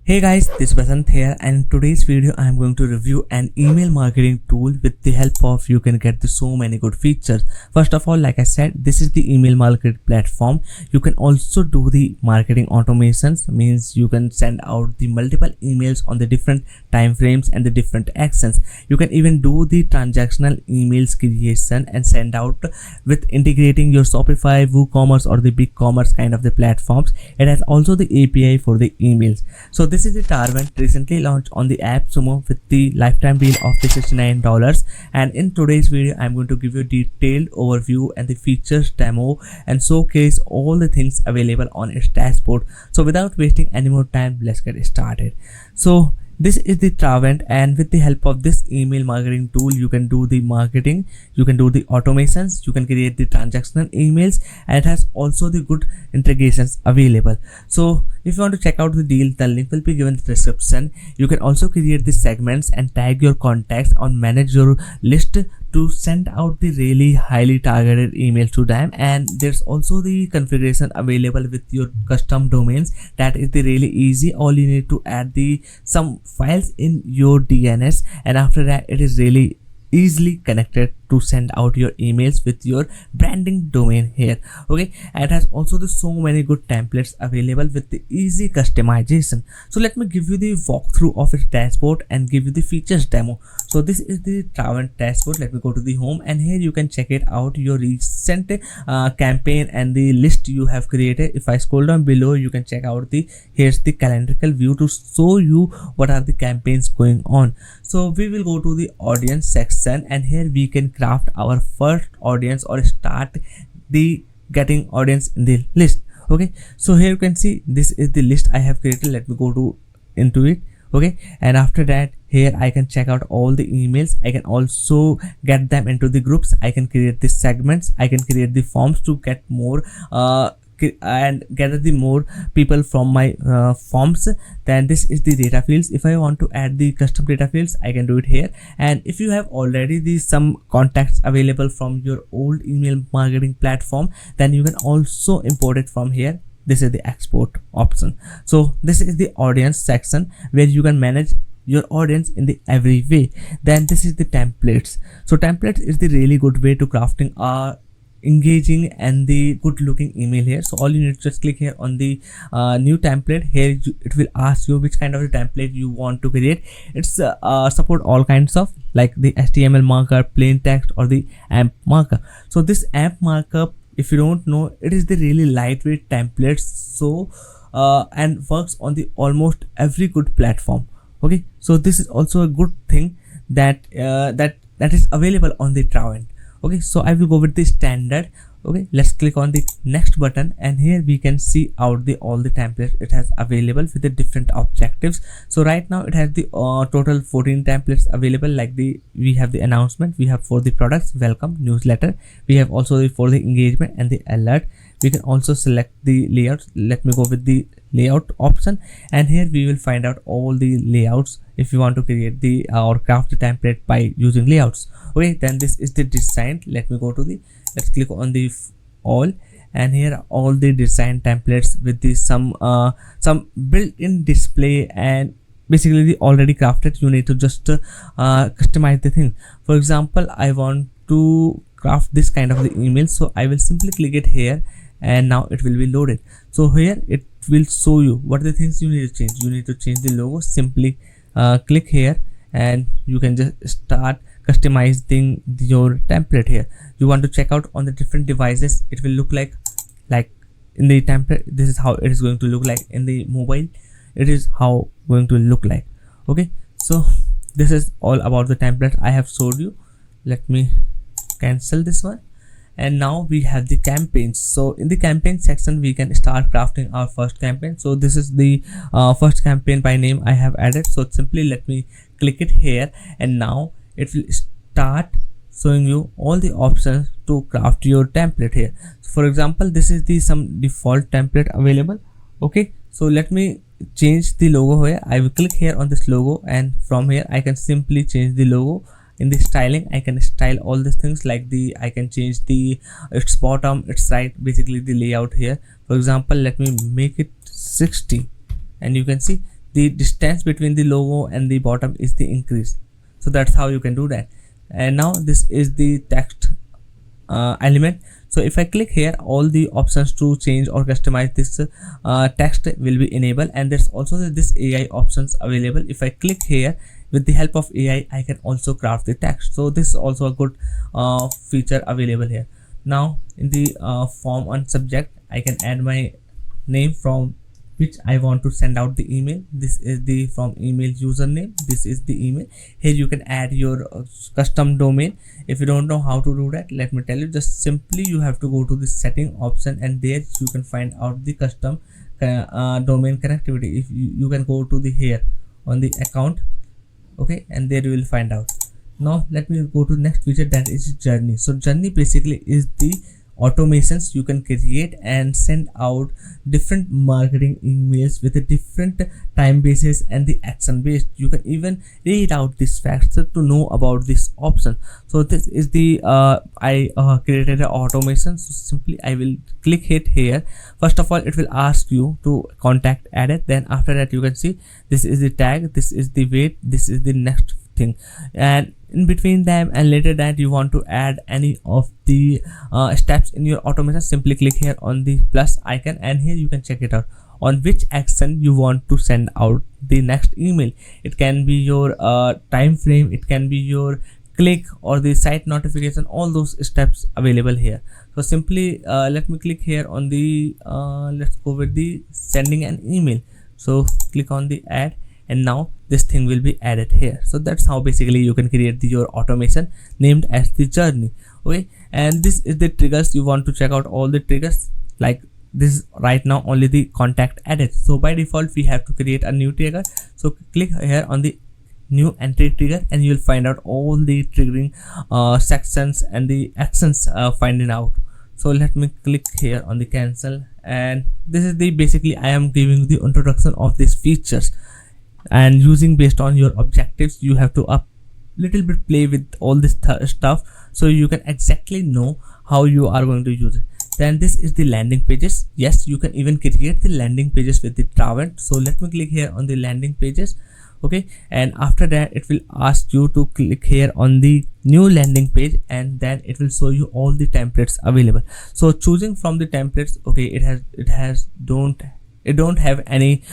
Hey guys, this is Basant here, and in today's video I am going to review an email marketing tool. With the help of you can get so many good features. First of all, like I said, this is the email marketing platform. You can also do the marketing automations, means you can send out the multiple emails on the different time frames and the different actions. You can even do the transactional emails creation and send out with integrating your Shopify, WooCommerce or the BigCommerce kind of the platforms. It has also the API for the emails. So this is the Tarvent, recently launched on the AppSumo with the lifetime deal of the $69. And in today's video I'm going to give you a detailed overview and the features demo and showcase all the things available on its dashboard. So without wasting any more time, let's get started. So this is the Tarvent, and with the help of this email marketing tool you can do the marketing, you can do the automations, you can create the transactional emails, and it has also the good integrations available. So if you want to check out the deal, the link will be given in the description. You can also create the segments and tag your contacts or manage your list to send out the really highly targeted emails to them. And there's also the configuration available with your custom domains. That is the really easy. All you need to add the some files in your DNS, and after that it is really easily connected to send out your emails with your branding domain here. Okay, and it has also the so many good templates available with the easy customization. So let me give you the walkthrough of its dashboard and give you the features demo. So this is the Tarvent dashboard. Let me go to the home, and here you can check it out, your recent campaign and the list you have created. If I scroll down below, you can check out here's the calendrical view to show you what are the campaigns going on. So we will go to the audience section, and here we can craft our first audience or start the getting audience in the list. Okay, so here you can see this is the list I have created. Let me go to into it. Okay, and after that here I can check out all the emails. I can also get them into the groups. I can create the segments. I can create the forms to get more and gather the more people from my forms. Then this is the data fields. If I want to add the custom data fields, I can do it here. And if you have already some contacts available from your old email marketing platform, then you can also import it from here. This is the export option. So this is the audience section where you can manage your audience in the every way. Then this is the templates. So templates is the really good way to crafting a engaging and the good looking email here. So all you need to just click here on the new template. Here it will ask you which kind of a template you want to create. It's support all kinds of like the HTML markup, plain text or the AMP markup. So this AMP markup, if you don't know, it is the really lightweight templates. So and works on the almost every good platform. Okay, so this is also a good thing that that is available on the Tarvent. Okay, so I will go with the standard. Okay, let's click on the next button, and here we can see out all the templates it has available with the different objectives. So right now it has the total 14 templates available. Like we have the announcement, we have for the products, welcome, newsletter, we have also for the engagement and the alert. We can also select the layouts. Let me go with the layout option, and here we will find out all the layouts if you want to create the or craft the template by using layouts. Okay, then this is the design. Let me go to let's click on the all, and here are all the design templates with the some built-in display, and basically the already crafted. You need to just customize the thing. For example, I want to craft this kind of the email, so I will simply click it here, and now it will be loaded. So here it will show you what are the things you need to change. You need to change the logo. Simply click here, and you can just start customizing your template here. You want to check out on the different devices, it will look like in the template. This is how it is going to look like in the mobile. It is how going to look like. Okay, so this is all about the template I have showed you. Let me cancel this one, and now we have the campaigns. So in the campaign section we can start crafting our first campaign. So this is the first campaign by name I have added. So simply let me click it here, and now it will start showing you all the options to craft your template here. So for example, this is the some default template available. Okay, so let me change the logo here. I will click here on this logo, and from here I can simply change the logo. In the styling, I can style all these things, like I can change its bottom, its right, basically the layout here. For example, let me make it 60, and you can see the distance between the logo and the bottom is the increase. So that's how you can do that. And now this is the text element. So if I click here, all the options to change or customize this text will be enabled, and there's also this AI options available. If I click here, with the help of AI, I can also craft the text. So this is also a good feature available here. Now in the form on subject, I can add my name from which I want to send out the email. This is the from email username. This is the email. Here you can add your custom domain. If you don't know how to do that, let me tell you. Just simply you have to go to the setting option, and there you can find out the custom domain connectivity. If you can go to the here on the account, okay, and there you will find out. Now let me go to next feature, that is journey. So journey basically is the automations you can create and send out different marketing emails with a different time basis and the action based. You can even read out this facts to know about this option. So this is the I created an automation. So simply I will click it here. First of all, it will ask you to contact added. Then after that, you can see this is the tag, this is the weight, this is the next thing, and in between them and later that you want to add any of the steps in your automation, simply click here on the plus icon, and here you can check it out on which action you want to send out the next email. It can be your time frame, it can be your click or the site notification, all those steps available here. So simply let me click here on the let's go with the sending an email. So click on the add, and now this thing will be added here. So that's how basically you can create your automation named as the journey. Okay, and this is the triggers. You want to check out all the triggers, like this is right now only the contact added. So by default we have to create a new trigger. So click here on the new entry trigger, and you will find out all the triggering sections and the actions finding out. So let me click here on the cancel, and this is the basically I am giving the introduction of these features, and using based on your objectives. You have to little bit play with all this stuff so you can exactly know how you are going to use it. Then this is the landing pages. Yes, you can even create the landing pages with the Travent. So let me click here on the landing pages. Okay, and after that it will ask you to click here on the new landing page, and then it will show you all the templates available. So choosing from the templates, okay, it don't have any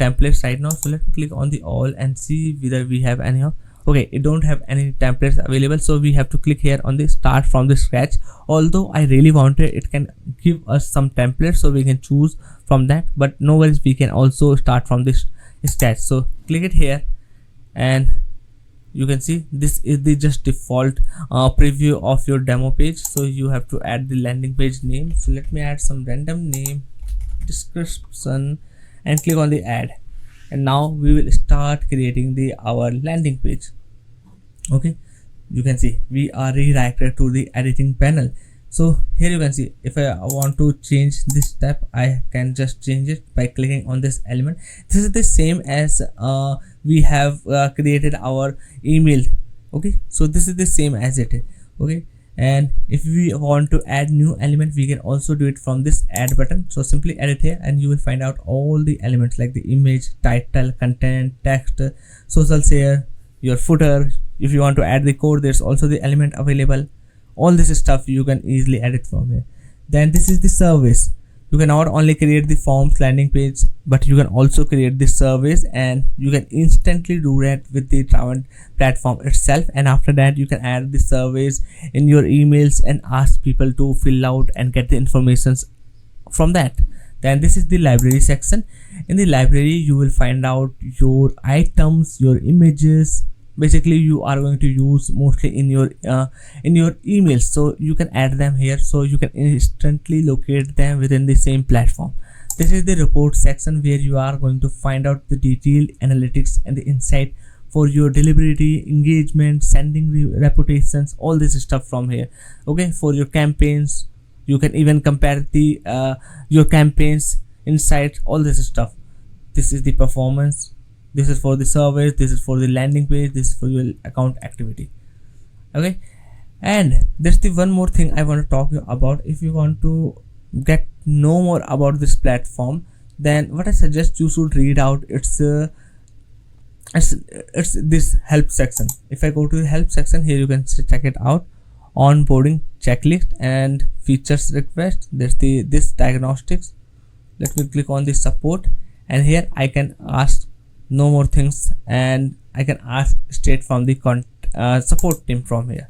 templates right now. So let me click on the all and see whether we have any. Okay, it don't have any templates available, so we have to click here on the start from the scratch. Although I really wanted it can give us some templates so we can choose from that, but no worries, we can also start from this scratch. So click it here, and you can see this is the just default preview of your demo page. So you have to add the landing page name. So let me add some random name, description, and click on the add, and now we will start creating our landing page. Okay, you can see we are redirected to the editing panel. So here you can see if I want to change this step, I can just change it by clicking on this element. This is the same as we have created our email. Okay, so this is the same as it is. Okay, and if we want to add new element, we can also do it from this add button. So simply add it here, and you will find out all the elements like the image, title, content, text, social share, your footer. If you want to add the code, there's also the element available. All this stuff you can easily edit from here. Then this is the service. You can not only create the forms landing page, but you can also create the service, and you can instantly do that with the Travent platform itself. And after that you can add the service in your emails and ask people to fill out and get the information from that. Then this is the library section. In the library you will find out your items, your images. Basically you are going to use mostly in your emails, so you can add them here, so you can instantly locate them within the same platform. This is the report section where you are going to find out the detailed analytics and the insight for your delivery, engagement, sending reputations, all this stuff from here. Okay, for your campaigns, you can even compare the your campaigns, insights, all this stuff. This is the performance. This is for the service, this is for the landing page, this is for your account activity. Okay, and there's the one more thing I want to talk about. If you want to get know more about this platform, then what I suggest you should read out its it's this help section. If I go to the help section, here you can check it out. Onboarding checklist and features request. There's this diagnostics. Let me click on the support, and here I can ask no more things, and I can ask straight from the support team from here.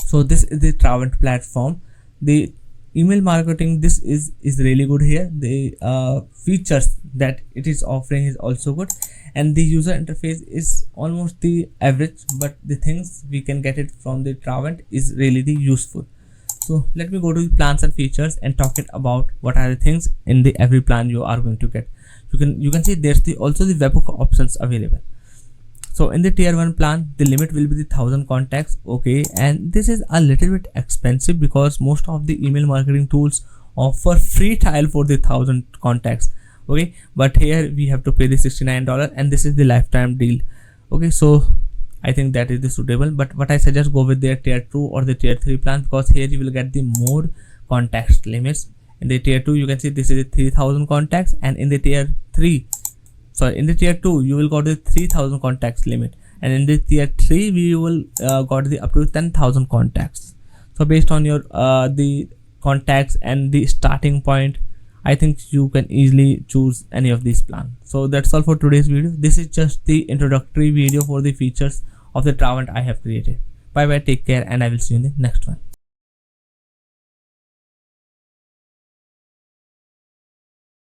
So this is the Travant platform. The email marketing, this is really good here. The features that it is offering is also good, and the user interface is almost the average, but the things we can get it from the Travant is really the useful. So let me go to the plans and features and talk it about what are the things in the every plan you are going to get. You can see there's also the webhook options available. So in the tier 1 plan, the limit will be the 1000 contacts. Okay, and this is a little bit expensive because most of the email marketing tools offer free trial for the 1000 contacts. Okay, but here we have to pay the $69, and this is the lifetime deal. Okay, so I think that is the suitable, but what I suggest, go with their tier 2 or the tier 3 plan, because here you will get the more contacts limits. In the tier 2, you can see this is the 3000 contacts, and in the tier 2 you will got the 3000 contacts limit, and in the tier 3 we will got the up to 10,000 contacts. So based on your the contacts and the starting point, I think you can easily choose any of these plans. So that's all for today's video. This is just the introductory video for the features of the Travant I have created. Bye bye, take care, and I will see you in the next one.